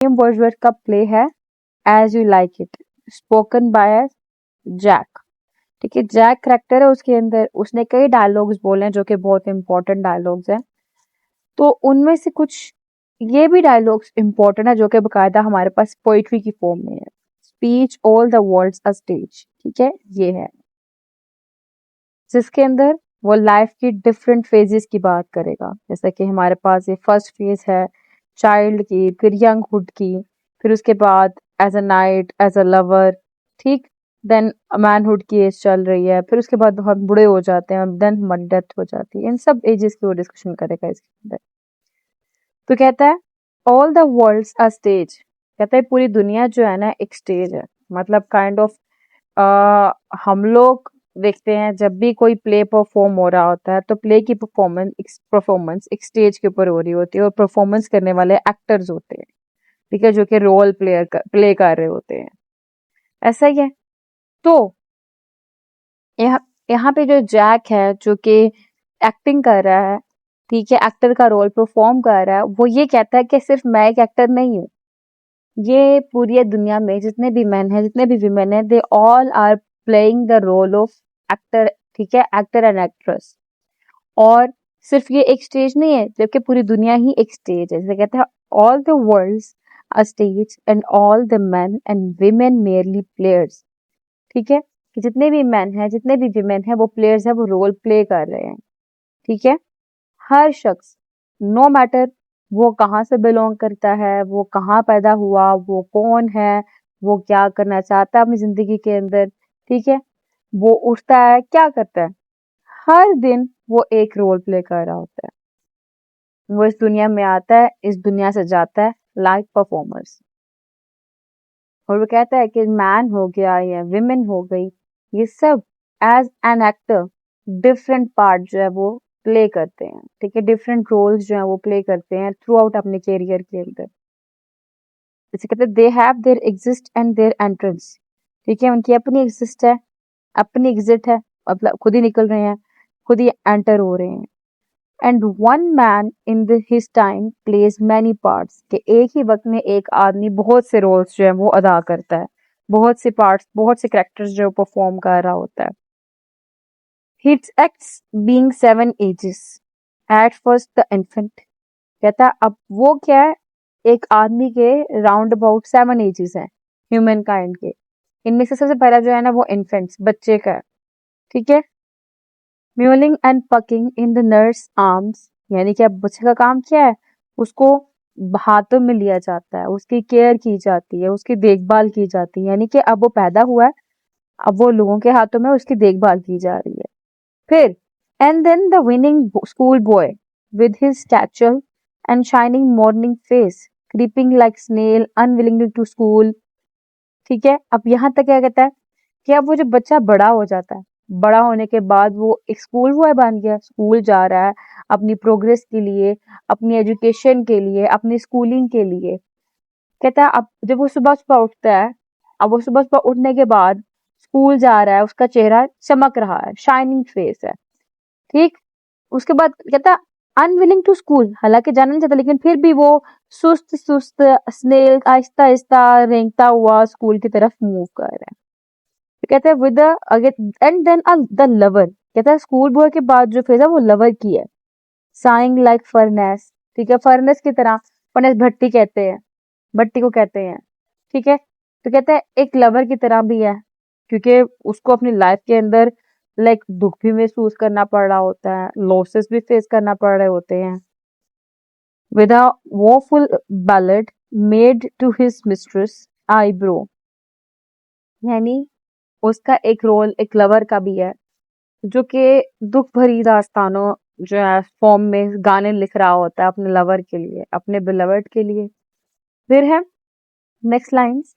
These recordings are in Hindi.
विलियम वर्ड्सवर्थ का प्ले है as you like it, spoken by Jack. ठीक है, जैक करेक्टर है उसके अंदर, उसने कई डायलॉग्स बोले हैं जो कि बहुत इंपॉर्टेंट डायलॉग्स हैं। तो उनमें से कुछ ये भी डायलॉग्स इंपॉर्टेंट है जो कि बकायदा हमारे पास पोइट्री की फॉर्म में है। Speech all the world's a stage, ठीक है, ये है जिसके अंदर वो लाइफ की डिफरेंट फेजेस की बात करेगा। जैसे कि हमारे पास ये फर्स्ट फेज है चाइल्ड की, फिर यंगहुड की, फिर उसके बाद as a knight, as a lover, ठीक, देन मैनहुड की एज चल रही है, फिर उसके बाद हम बूढ़े हो जाते हैं, देन हमारी डेथ हो जाती है। इन सब एजेस की वो डिस्कशन करेगा इसके अंदर। तो कहता है all the world's a stage, कहता है पूरी दुनिया जो है ना एक स्टेज है। मतलब काइंड ऑफ हम लोग देखते हैं जब भी कोई प्ले परफॉर्म हो रहा होता है तो प्ले की परफॉर्मेंस एक स्टेज के ऊपर हो रही होती है और परफॉर्मेंस करने वाले एक्टर्स होते हैं, ठीक है, जो कि रोल प्ले कर रहे होते हैं। ऐसा ही है। तो यहाँ यहाँ पे जो जैक है जो कि एक्टिंग कर रहा है, ठीक है, एक्टर का रोल परफॉर्म कर रहा है, वो ये कहता है कि सिर्फ मैं एक एक्टर नहीं हूँ, ये पूरी दुनिया में जितने भी मैन हैं, जितने भी विमेन हैं, they all are playing the role of actor, ठीक है, एक्टर एंड एक्ट्रेस। और सिर्फ ये एक स्टेज नहीं है, जबकि पूरी दुनिया ही एक स्टेज है। जैसे कहते हैं all the world's a stage and all the men and women merely players, ठीक है, कि जितने भी मैन हैं, जितने भी विमेन हैं, वो प्लेयर्स हैं, वो रोल प्ले कर रहे हैं। ठीक है, हर शख्स, नो मैटर वो कहाँ से बिलोंग करता है, वो कहाँ पैदा हुआ, वो कौन है, वो क्या करना चाहता है अपनी जिंदगी के अंदर, ठीक है, वो उठता है क्या करता है, हर दिन वो एक रोल प्ले कर रहा होता है। वो इस दुनिया में आता है, इस दुनिया से जाता है लाइक परफॉर्मर्स। और वो कहता है कि मैन हो गया या विमेन हो गई, ये सब as an actor different part जो है वो प्ले करते हैं, ठीक है, डिफरेंट रोल्स जो है वो प्ले करते हैं थ्रू आउट अपने कैरियर के अंदर। जैसे कहते हैं they have their exits and their entrances, ठीक है, उनकी अपनी एग्जिस्ट है, अपनी एग्जिट है, मतलब खुद ही निकल रहे हैं, खुद ही एंटर हो रहे हैं। And one man in his time plays many parts, के एक ही वक्त में एक आदमी बहुत से रोल्स जो है वो अदा करता है, बहुत से पार्ट्स, बहुत से कैरेक्टर्स जो परफॉर्म कर रहा होता है। He acts being 7 ages. At first the infant, कहता है अब वो क्या है, एक आदमी के राउंड अबाउट 7 एजेस हैं ह्यूमन काइंड के। इनमें से सबसे पहला जो है ना वो इन्फेंट्स, बच्चे का है, ठीक है। Mewling and packing in the nurse arms, यानी कि अब बच्चे का काम क्या है, उसको हाथों में लिया जाता है, उसकी केयर की जाती है, उसकी देखभाल की जाती है, यानी कि अब वो पैदा हुआ है, अब वो लोगों के हाथों में उसकी देखभाल की जा रही है। फिर and then the whining school boy with his satchel and shining morning face creeping like snail unwilling to school, ठीक है। अब यहाँ तक क्या कहता है कि अब वो जो बच्चा बड़ा हो जाता है, बड़ा होने के बाद वो एक स्कूल बॉय बन गया, स्कूल जा रहा है अपनी प्रोग्रेस के लिए, अपनी एजुकेशन के लिए, अपनी स्कूलिंग के लिए। कहता है अब जब वो सुबह सुबह उठता है, अब वो सुबह सुबह उठने के बाद स्कूल जा रहा है, उसका चेहरा चमक रहा है, शाइनिंग फेस है, ठीक। उसके बाद कहता अनविलिंग टू स्कूल, हालांकि जाना नहीं चाहता लेकिन फिर भी वो सुस्त सुस्त स्नेल आहिस्ता आहिस्ता रेंगता हुआ स्कूल की तरफ मूव कर रहा है। तो कहता है with and then the lover, कहता है स्कूल बॉय के बाद जो फेज है वो लवर की है, साइंग लाइक फर्नेस, ठीक है, फर्नेस की तरह, फर्नेस भट्टी कहते हैं, भट्टी को कहते हैं, ठीक है। तो कहता है एक लवर की तरह भी है, क्योंकि उसको अपनी लाइफ के अंदर लाइक दुख भी महसूस करना पड़ रहा होता है, लॉसेस भी फेस करना पड़ रहे होते हैं। With a woeful ballad made to his mistress eyebrow, यानी उसका एक रोल एक लवर का भी है, जो कि दुख भरी दास्तानों जो है फॉर्म में गाने लिख रहा होता है अपने लवर के लिए, अपने बिलवर्ड के लिए। फिर है next lines,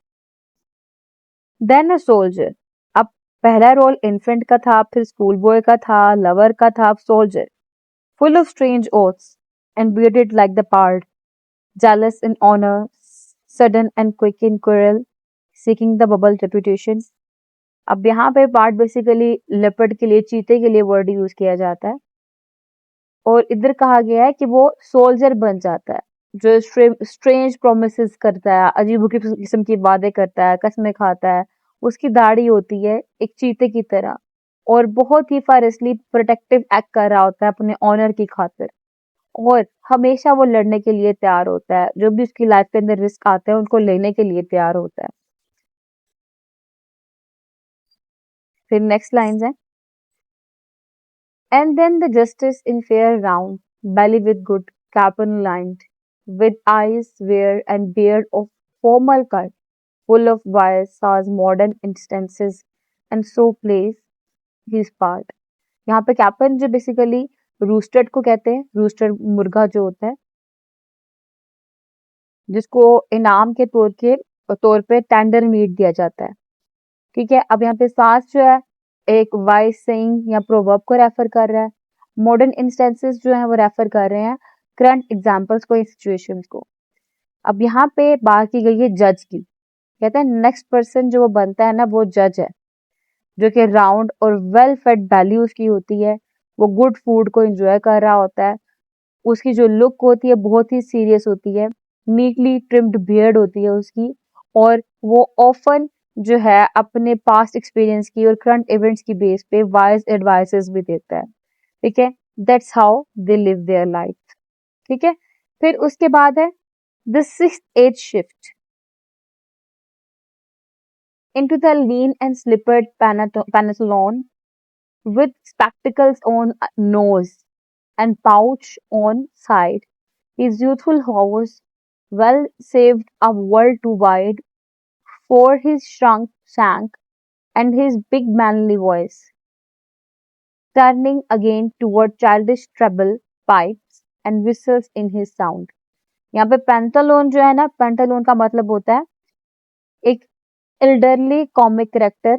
then a soldier, अब पहला रोल इन्फेंट का था, फिर स्कूल बॉय का था, लवर का था, अब soldier, full of strange oaths and bearded like the pard, jealous in honor, sudden and quick in quarrel, seeking the bubble reputation। अब यहाँ पे पार्ट बेसिकली लेपर्ड के लिए, चीते के लिए वर्ड यूज किया जाता है, और इधर कहा गया है कि वो सोल्जर बन जाता है, जो स्ट्रेंज प्रोमिसेस करता है, अजीब किस्म की वादे करता है, कस्में खाता है। उसकी दाढ़ी होती है एक चीते की तरह, और बहुत ही फायरसली प्रोटेक्टिव एक्ट कर रहा होता है अपने ऑनर की खातिर। और हमेशा वो लड़ने के लिए तैयार होता है, जो भी उसकी लाइफ के अंदर रिस्क आते हैं उनको लेने के लिए तैयार होता है। फिर नेक्स्ट लाइंस है, and then the justice in fair round, belly with good, capon lined, with eyes wear and beard of formal cut, full of bias as modern instances, and so plays his part. यहाँ पे कैपन जो बेसिकली रूस्टेड को कहते हैं, रूस्टेड मुर्गा जो होता है, जिसको इनाम के तौर पे टेंडर मीट दिया जाता है। ठीक है, अब यहाँ पे सास जो है एक वाइस सेइंग या प्रोवर्ब को रेफर कर रहा है। मॉडर्न इंस्टेंसेस जो है वो रेफर कर रहे हैं करंट एग्जांपल्स को, सिचुएशंस को। अब यहाँ पे बात की गई है जज की। कहते हैं नेक्स्ट पर्सन जो वो बनता है ना, वो जज है, जो कि राउंड और वेल फेड बैली उसकी होती है। वो गुड फूड को एंजॉय कर रहा होता है। उसकी जो लुक होती है बहुत ही सीरियस होती है, नीटली ट्रिम्ड बियर्ड होती है उसकी, और वो ऑफन जो है अपने पास्ट एक्सपीरियंस की और करंट इवेंट्स की बेस पे वाइज एडवाइसेस भी देता है। ठीक है, that's how they live their life. ठीक है, फिर उसके बाद है the sixth age shift into the lean and slippered pantaloon with spectacles on nose and pouch on side. His youthful horse well saved a world too wide for his shrunk shank and his big manly voice, turning again toward childish treble pipes and whistles in his sound. यहाँ पे पेंटालोन जो है ना, पेंटालोन का मतलब होता है एक elderly comic character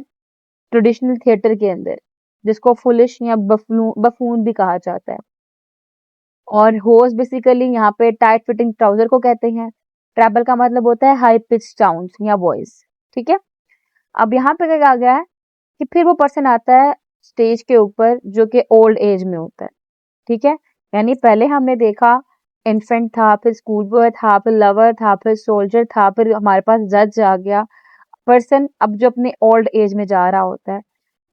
traditional theatre के अंदर, जिसको फुलिश या बफून भी कहा जाता है। और होस बेसिकली यहाँ पे टाइट फिटिंग ट्राउजर को कहते हैं। ट्रेबल का मतलब होता है हाई पिच साउंड या वॉइस। ठीक है, अब यहाँ पे क्या आ गया है कि फिर वो पर्सन आता है स्टेज के ऊपर जो कि ओल्ड एज में होता है। ठीक है, यानी पहले हमने देखा इन्फेंट था, फिर स्कूल बॉय था, फिर लवर था, फिर सोल्जर था, फिर हमारे पास जज आ गया। पर्सन अब जो अपने ओल्ड एज में जा रहा होता है,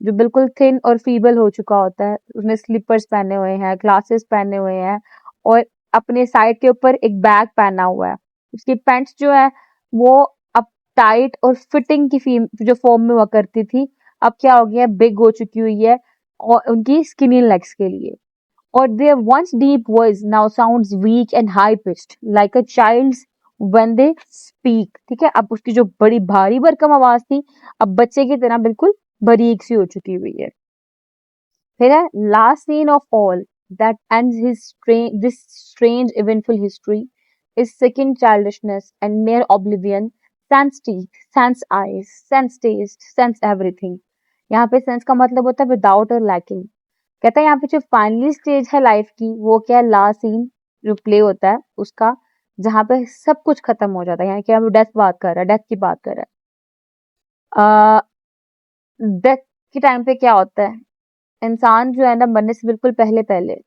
जो बिल्कुल थिन और फीबल हो चुका होता है, उसने स्लीपर्स पहने हुए हैं, ग्लासेस पहने हुए हैं, और अपने साइड के ऊपर एक बैग पहना हुआ है। उसकी पैंट्स जो है वो अब टाइट और फिटिंग की जो फॉर्म में हुआ करती थी, अब क्या हो गया, बिग हो चुकी हुई है और उनकी स्किनी लेग्स के लिए। और their once deep voice now sounds weak and high pitched like a child's when they speak। ठीक है, अब उसकी जो बड़ी भारी भरकम आवाज थी अब बच्चे की तरह बिल्कुल बारीक सी हो चुकी हुई है। फिर है last scene of all that ends this strange eventful history is second childishness and mere oblivion, sense teeth, sense eyes, sense taste, sense everything। यहाँ पे सेंस का मतलब होता है विदाउट और लैकिंग। कहता है यहाँ पे जो फाइनली स्टेज है लाइफ की, वो क्या है, लास्ट सीन जो प्ले होता है उसका, जहाँ पे सब कुछ खत्म हो जाता है। यहाँ क्या डेथ बात कर रहा है, डेथ की बात कर रहा है। डेथ के टाइम पे क्या होता है, इंसान जो है ना मरने से बिल्कुल पहले पहले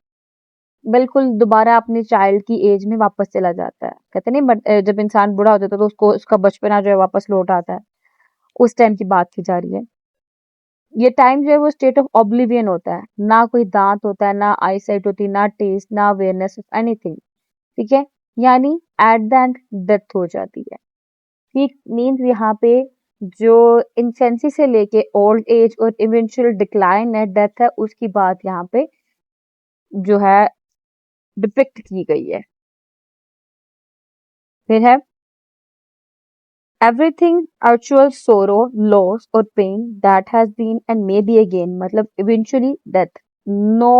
बिल्कुल दोबारा अपने चाइल्ड की एज में वापस चला जाता है। कहते नहीं जब इंसान बूढ़ा हो जाता है तो उसको उसका बचपना जो है वापस लौट आता है, उस टाइम की बात की जा रही है। ये टाइम जो है वो स्टेट ऑफ ऑब्लिवियन होता है, ना कोई दांत होता है, ना आई साइट होती, ना टेस्ट, ना अवेयरनेस ऑफ एनीथिंग। ठीक है, यानी एट द एंड डेथ हो जाती है। ठीक, मीन्स यहाँ पे जो इन्फेंसी से लेके ओल्ड एज और इवेंचुअल डिक्लाइन है, डेथ है, उसकी बात यहाँ पे जो है डिपिक्ट की गई है। फिर है everything actual sorrow, loss or pain that has been and may be again, मतलब eventually death, no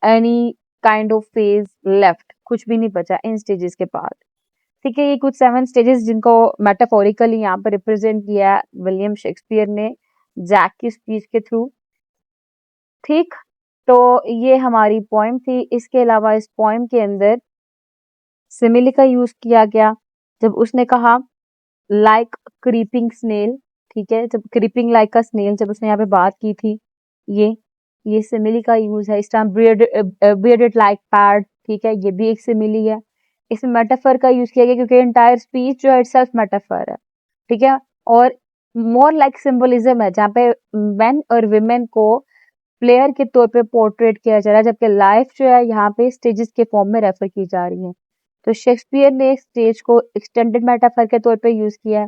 any kind of phase left, कुछ भी नहीं बचा इन स्टेजेस के बाद। ठीक है, ये कुछ 7 स्टेजेस जिनको मेटाफोरिकली यहाँ पर रिप्रेजेंट किया है विलियम शेक्सपियर ने जैक की स्पीच के थ्रू। ठीक, तो ये हमारी पोइम थी। इसके अलावा इस पोइम के अंदर सिमिली का यूज किया गया, जब उसने कहा लाइक क्रीपिंग स्नेल। ठीक है, जब क्रीपिंग लाइक का स्नेल जब उसने यहाँ पे बात की थी, ये सिमिली का यूज है। इस टाइम बियर्डेड लाइक पैड, ठीक है, ये भी एक सिमिली है। इसमें मेटाफर का यूज किया गया क्योंकि एंटायर स्पीच जो है इटसेल्फ मेटाफर है, ठीक है। और मोर लाइक सिंबलिज्म है जहाँ पे मेन और विमेन को प्लेयर के तौर पे पोर्ट्रेट किया जा रहा है, जबकि लाइफ जो है यहाँ पे स्टेजेस के फॉर्म में रेफर की जा रही है। तो शेक्सपियर ने स्टेज को एक्सटेंडेड मेटाफर के तौर पे यूज किया है।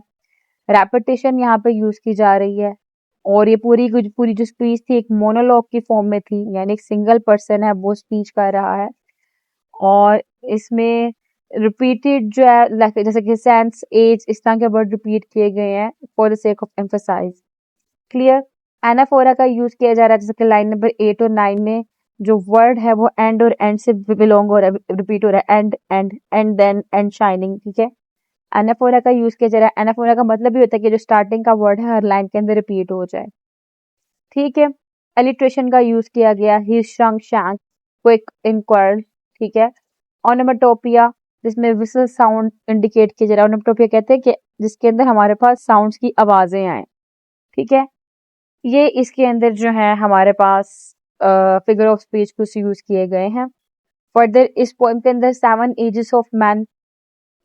रेपिटेशन यहाँ पे यूज की जा रही है और ये पूरी जो स्पीच थी एक मोनोलॉग की फॉर्म में थी, यानी एक सिंगल पर्सन है वो स्पीच कर रहा है। और इसमें रिपीटेड जो है जैसे कि सेंस, एज, इस तरह के वर्ड रिपीट किए गए हैं for the sake of emphasise. Clear. Anaphora का यूज किया जा रहा है जैसे कि लाइन नंबर 8 और 9 में जो वर्ड है वो एंड और एंड से बिलोंग हो रहा है, रिपीट हो रहा है, एंड देन एंड शाइनिंग, ठीक है। एनाफोरा का यूज किया जा रहा है। एनाफोरा का मतलब भी होता है कि जो स्टार्टिंग का वर्ड है हर लाइन के अंदर रिपीट हो जाए, ठीक है। एलिट्रेशन का यूज किया गया, ही श्रंक शैंक, क्विक, इंक्वायर्ड, ठीक है। ऑनोमेटोपिया जिसमें विसल साउंड इंडिकेट किया जा रहा है। ऑनोमेटोपिया कहते हैं कि जिसके अंदर हमारे पास साउंड्स की आवाजें आए, ठीक है। ये इसके अंदर जो है हमारे पास फिगर ऑफ स्पीच कुछ यूज किए गए हैं। फर्दर इस पोएम के अंदर 7 एजेस ऑफ मैन,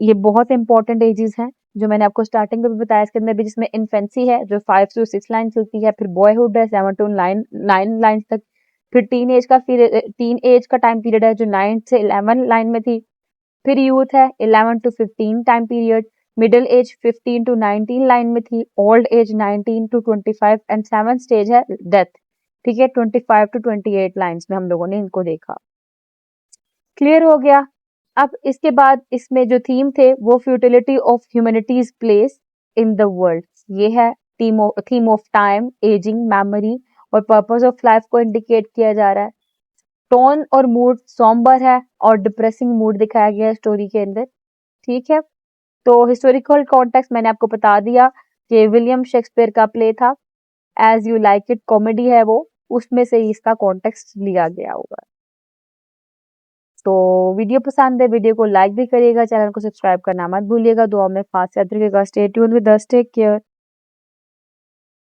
ये बहुत इंपॉर्टेंट एजेस हैं जो मैंने आपको स्टार्टिंग में भी बताया। इसके अंदर भी जिसमें इन्फेंसी है जो 5 to 6 लाइन चलती है, फिर बॉयहुड है 7 to 9 लाइन तक, फिर टीन एज का टाइम पीरियड है जो 9 से 11 लाइन में थी, फिर यूथ है 11 to 15 time period, middle age 15 to 19 line में थी, old age 19 to 25 and seven stage है डेथ, ठीक है, 25 to 28 लाइन्स में हम लोगों ने इनको देखा। क्लियर हो गया। अब इसके बाद इसमें जो थीम थे वो futility of humanities place in the world, ये है theme of time, ageing, memory और पर्पस ऑफ लाइफ को इंडिकेट किया जा रहा है। टोन और मूड सॉम्बर है और डिप्रेसिंग मूड दिखाया गया है स्टोरी के अंदर, ठीक है। तो हिस्टोरिकल कॉन्टेक्स्ट मैंने आपको बता दिया कि विलियम शेक्सपियर का प्ले था, as you like it comedy है वो, उसमें से ही इसका कॉन्टेक्स्ट लिया गया होगा। तो वीडियो पसंद है, वीडियो को लाइक भी करिएगा, चैनल को सब्सक्राइब करना मत भूलिएगा, दुआ में खास याद रखिएगा। Stay tuned with us, take care.